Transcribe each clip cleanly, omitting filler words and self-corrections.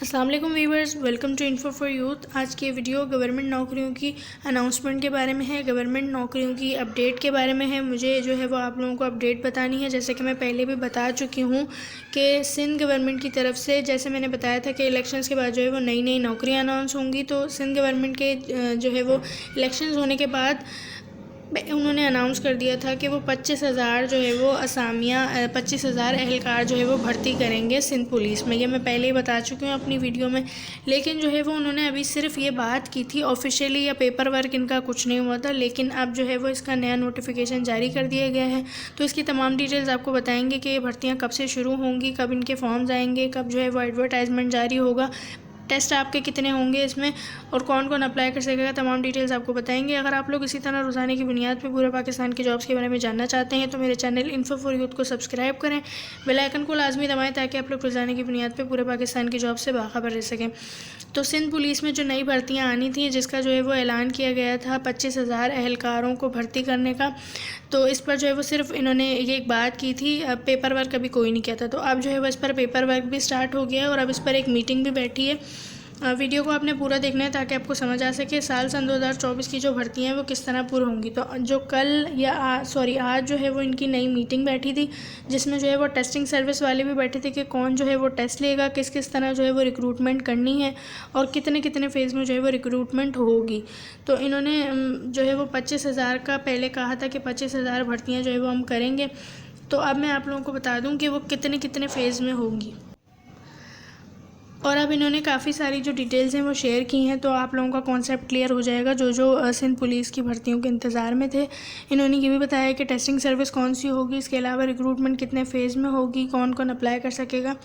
अस्सलाम वालेकुम viewers, welcome to info for youth. आज की वीडियो गवर्नमेंट नौकरियों की अनाउंसमेंट के बारे में है, गवर्नमेंट नौकरियों की अपडेट के बारे में है। मुझे जो है वो आप लोगों को अपडेट बतानी है। जैसे कि मैं पहले भी बता चुकी हूँ कि सिंध गवर्नमेंट की तरफ से, जैसे मैंने बताया था कि इलेक्शंस के बाद जो है वो नई नई नौकरियाँ अनाउंस होंगी। तो सिंध गवर्नमेंट के जो है वो इलेक्शंस होने के बाद उन्होंने अनाउंस कर दिया था कि वो 25,000 जो है वो असामियाँ 25,000 एहलकार जो है वो भर्ती करेंगे सिंध पुलिस में। ये मैं पहले ही बता चुकी हूँ अपनी वीडियो में। लेकिन जो है वो उन्होंने अभी सिर्फ ये बात की थी, ऑफिशियली या पेपर वर्क इनका कुछ नहीं हुआ था। लेकिन अब जो है वो इसका नया नोटिफिकेशन जारी कर दिया गया है। तो इसकी तमाम डिटेल्स आपको बताएंगे कि ये भर्तियाँ कब से शुरू होंगी, कब इनके फॉर्म्स आएंगे, कब जो है वो एडवर्टाइजमेंट जारी होगा, टेस्ट आपके कितने होंगे इसमें और कौन कौन अप्लाई कर सकेगा, तमाम डिटेल्स आपको बताएंगे। अगर आप लोग इसी तरह रोज़ाना की बुनियाद पर पूरे पाकिस्तान की जॉब्स के बारे में जानना चाहते हैं तो मेरे चैनल इन्फो फॉर यूथ को सब्सक्राइब करें, बेल आइकन को लाजमी दबाएं ताकि आप लोग रोज़ाना की बुनियाद पर पूरे पाकिस्तान की जॉब से बाखबर रह सकें। तो सिंध पुलिस में जो नई भर्तियाँ आनी थी, जिसका जो है वो ऐलान किया गया था 25,000 एहलकारों को भर्ती करने का, तो इस पर जो है वो सिर्फ इन्होंने ये एक बात की थी, पेपर वर्क अभी कोई नहीं किया था। तो अब जो है वो इस पर पेपर वर्क भी स्टार्ट हो गया है और अब इस पर एक मीटिंग भी बैठी है। वीडियो को आपने पूरा देखना है ताकि आपको समझ आ सके सन 2024 की जो भर्तियाँ हैं वो किस तरह पूरी होंगी। तो जो कल या आज जो है वो इनकी नई मीटिंग बैठी थी, जिसमें जो है वो टेस्टिंग सर्विस वाले भी बैठे थे कि कौन जो है वो टेस्ट लेगा, किस किस तरह जो है वो रिक्रूटमेंट करनी है और कितने कितने फ़ेज़ में जो है वो रिक्रूटमेंट होगी। तो इन्होंने जो है वो 25,000 का पहले कहा था कि 25,000 भर्तियाँ जो है वो हम करेंगे। तो अब मैं आप लोगों को बता दूँ कि वो कितने कितने फ़ेज़ में होंगी। और अब इन्होंने काफ़ी सारी जो डिटेल्स हैं वो शेयर की हैं, तो आप लोगों का कॉन्सेप्ट क्लियर हो जाएगा। जो सिंध पुलिस की भर्तियों के इंतज़ार में थे, इन्होंने ये भी बताया कि टेस्टिंग सर्विस कौन सी होगी, इसके अलावा रिक्रूटमेंट कितने फ़ेज़ में होगी, कौन कौन अप्लाई कर सकेगा।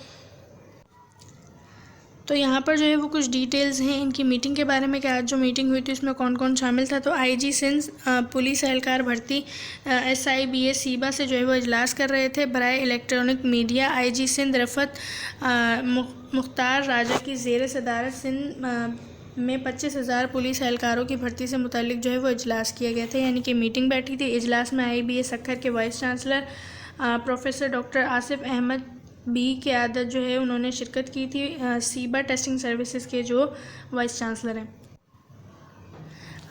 तो यहाँ पर जो है वो कुछ डिटेल्स हैं इनकी मीटिंग के बारे में कि आज जो मीटिंग हुई थी उसमें कौन कौन शामिल था। तो आईजी सिंध पुलिस एहलकार भर्ती SIBA सीबा से जो है वो इजलास कर रहे थे। बराए electronic media IG Sindh Rafat Mukhtar Raja की ज़ेर सदारत सिंध में 25,000 पुलिस एहलकारों की भर्ती से मुतालिक जो है वो इजलास किया गया था, यानी कि मीटिंग बैठी थी। इजलास में IBA सक्खर के vice chancellor professor doctor Asif Ahmed बी की आदत जो है उन्होंने शिरकत की थी। सीबा टेस्टिंग सर्विसेज के जो वाइस चांसलर हैं।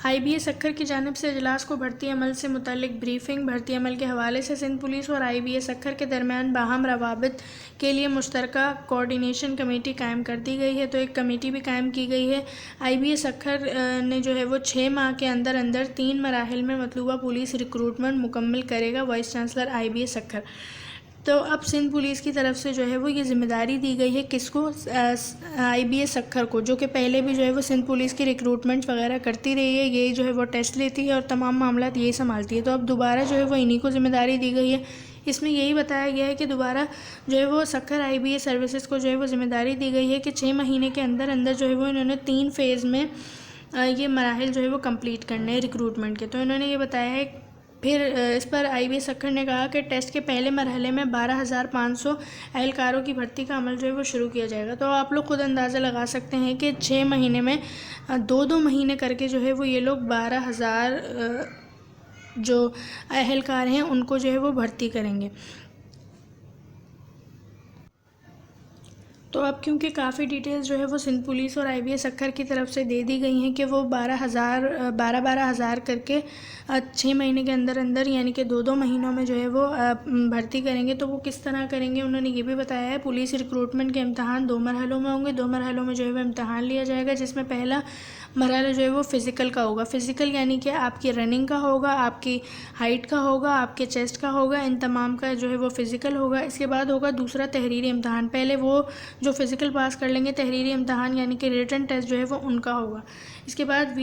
IBA सक्खर की जानिब से इजलास को भर्ती अमल से मुतालिक ब्रीफिंग, भर्ती अमल के हवाले से सिंध पुलिस और IBA सक्खर के दरमियान बाहम रवाबित के लिए मुश्तरका कोऑर्डिनेशन कमेटी कायम कर दी गई है। तो एक कमेटी भी कायम की गई है। IBA सक्खर ने जो है वो 6 माह के अंदर अंदर 3 मराहिल में मतलूबा पुलिस रिक्रूटमेंट मुकम्मल करेगा। Vice chancellor IBA Sukkur. तो अब सिंध पुलिस की तरफ से जो है वो ये ज़िम्मेदारी दी गई है किसको, IBA सक्खर को, जो कि पहले भी जो है वो सिंध पुलिस की रिक्रूटमेंट वगैरह करती रही है। ये जो है वो टेस्ट लेती है और तमाम मामला यही संभालती है। तो अब दोबारा जो है वो इन्हीं को ज़िम्मेदारी दी गई है। इसमें यही बताया गया है कि दोबारा जो है वो सक्खर IBA सर्विसेज को जो है वो ज़िम्मेदारी दी गई है कि 6 महीने के अंदर अंदर जो है वो इन्होंने 3 फेज़ में ये मराहिल जो है वो कंप्लीट करने हैं रिक्रूटमेंट के। तो इन्होंने ये बताया है। फिर इस पर IBA सक्खर ने कहा कि टेस्ट के पहले मरहले में 12,500 एहलकारों की भर्ती का अमल जो है वो शुरू किया जाएगा। तो आप लोग खुद अंदाज़ा लगा सकते हैं कि 6 महीने में 2-2 महीने करके जो है वो ये लोग 12,000 जो एहलकार हैं उनको जो है वो भर्ती करेंगे। तो अब क्योंकि काफ़ी डिटेल्स जो है वो सिंध पुलिस और IBA सक्खर की तरफ से दे दी गई हैं कि वो 12,000 करके 6 महीने के अंदर अंदर, यानी कि 2-2 महीनों में जो है वो भर्ती करेंगे। तो वो किस तरह करेंगे उन्होंने ये भी बताया है। पुलिस रिक्रूटमेंट के इम्तहान 2 मरहलों में होंगे। 2 मरहलों में जो है वो इम्तहान लिया जाएगा, जिसमें पहला मरहला जो है वो फ़िज़िकल का होगा। फ़िज़िकल यानी कि आपकी रनिंग का होगा, आपकी हाइट का होगा, आपके चेस्ट का होगा, इन तमाम का जो है वो फ़िज़िकल होगा। इसके बाद होगा दूसरा तहरीरी इम्तहान। पहले वो जो फ़िज़िकल पास कर लेंगे, तहरीरी इम्तहान यानी कि रिटन टेस्ट जो है वो उनका होगा। इसके बाद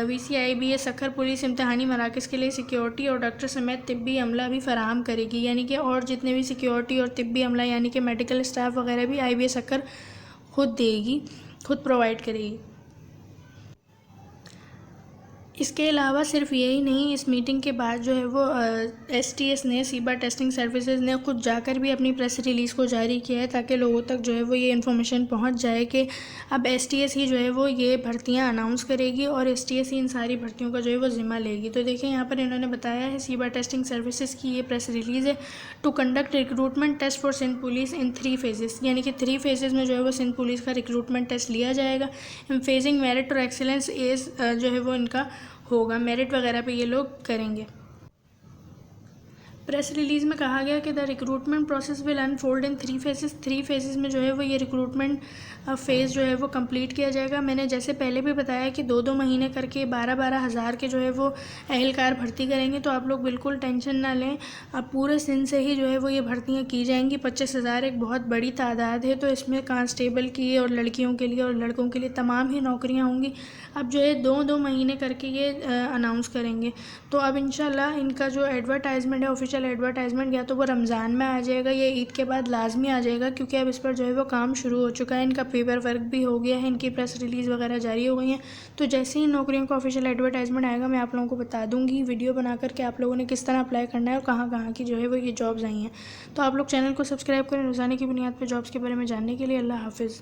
VCIBA सक्खर पुलिस इम्तहानी मराकज़ के लिए सिक्योरिटी और डॉक्टर समेत तिब्बी अमला भी फ़राहम करेगी, यानी कि और जितने भी सिक्योरिटी और तिब्बी अमला यानी कि मेडिकल स्टाफ वगैरह भी IBA सक्खर खुद देगी, खुद प्रोवाइड करेगी। इसके अलावा सिर्फ यही नहीं, इस मीटिंग के बाद जो है वो STS ने, सीबा टेस्टिंग सर्विसेज ने खुद जाकर भी अपनी प्रेस रिलीज़ को जारी किया है ताकि लोगों तक जो है वो ये इन्फॉर्मेशन पहुंच जाए कि अब STS ही जो है वो ये भर्तियां अनाउंस करेगी और STS ही इन सारी भर्तियों का जो है वो ज़िम्मा लेगी। तो देखिए यहाँ पर इन्होंने बताया है, सीबा टेस्टिंग सर्विसेज की ये प्रेस रिलीज़ है, to conduct recruitment test for Sindh police in 3 phases, यानी कि 3 फेजेज़ में जो है वो सिंध पुलिस का रिक्रूटमेंट टेस्ट लिया जाएगा। फेजिंग मेरिट और एक्सीलेंस एज जो है वो इनका होगा, मेरिट वगैरह पे ये लोग करेंगे। प्रेस रिलीज़ में कहा गया कि the recruitment process will unfold in 3 phases. 3 phases में जो है वो ये रिक्रूटमेंट फ़ेज़ जो है वो कंप्लीट किया जाएगा। मैंने जैसे पहले भी बताया कि 2-2 महीने करके 12-12 हज़ार के जो है वो एहलकार भर्ती करेंगे। तो आप लोग बिल्कुल टेंशन ना लें, अब पूरे सिंध से ही जो है वो ये भर्तियाँ की जाएंगी। 25,000 एक बहुत बड़ी तादाद है, तो इसमें कांस्टेबल की और लड़कियों के लिए और लड़कों के लिए तमाम ही नौकरियाँ होंगी। अब जो है 2-2 महीने करके ये अनाउंस करेंगे। तो अब इंशाल्लाह इनका जो एडवर्टाइजमेंट है, ऑफिशियल एडवर्टाइजमेंट, या तो वो रमज़ान में आ जाएगा या ईद के बाद लाजमी आ जाएगा, क्योंकि अब इस पर जो है वो काम शुरू हो चुका है। इनका पेपर वर्क भी हो गया है, इनकी प्रेस रिलीज़ वगैरह जारी हो गई हैं। तो जैसे ही नौकरियों का ऑफिशियल एडवर्टाइजमेंट आएगा मैं आप लोगों को बता दूँगी वीडियो बनाकर के आप लोगों ने किस तरह अप्लाई करना है और कहाँ कहाँ की जो है वो ये जॉब्स आई हैं। तो आप लोग चैनल को सब्सक्राइब करें रोज़ाना की बुनियाद पर जॉब्स के बारे में जानने के लिए। अल्लाह हाफिज़।